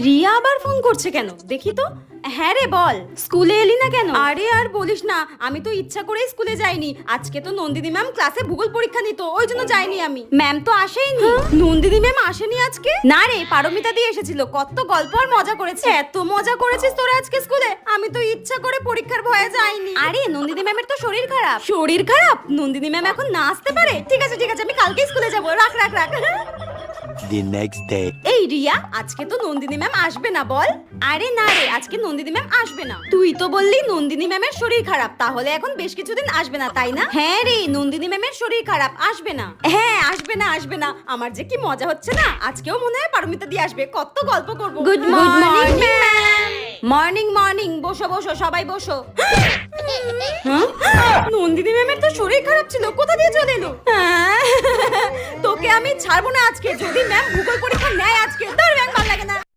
রিয়া আবার ফোন করছে কেন দেখি তো। হ্যাঁ রে বল, স্কুলে এলি না কেন? আরে আর বলিস না, আমি তো ইচ্ছা করেই স্কুলে যাইনি। আজকে তো নন্দিনী ম্যাম ক্লাসে ভূগোল পরীক্ষা নিত, ওই জন্য যাইনি আমি। ম্যাম তো আসেইনি। নন্দিনী ম্যাম আসেনি আজকে? না রে, পারমিতা দিয়ে এসেছিল, কত গল্প আর মজা করেছে। এত মজা করেছিস তোরা আজকে স্কুলে? আমি তো ইচ্ছা করে পরীক্ষার ভয়ে যাইনি। আরে নন্দিনী ম্যামের তো শরীর খারাপ। শরীর খারাপ? নন্দিনী ম্যাম এখন না আসতে পারে? ঠিক আছে ঠিক আছে, আমি কালকে স্কুলে যাবো। রাখ রাখ রাখ। The next day. এই রিয়া, আজকে তো নন্দিনী ম্যাম আসবে না বল? আরে না রে, আজকে নন্দিনী ম্যাম আসবে না। তুই তো বললি নন্দিনী ম্যামের শরীর খারাপ, তাহলে এখন বেশ কিছুদিন আসবে না তাই না? হ্যাঁ রে, নন্দিনী ম্যামের শরীর খারাপ, আসবে না। হ্যাঁ আসবে না আসবে না। আমার যে কি মজা হচ্ছে না, আজকেও মনে হয় পারমিতা দিয়ে আসবে, কত গল্প করবো। Good morning ma'am. Morning morning, বসো বসো সবাই বসো। নন্দিনী ম্যামের তো শরীর খারাপ ছিল, কোথা দিয়ে চলে এলো? তোকে আমি ছাড়বো না আজকে, যদি ম্যাম ভূগোল পরীক্ষা নেয় আজকে। তোর ম্যাম ভালো লাগে না।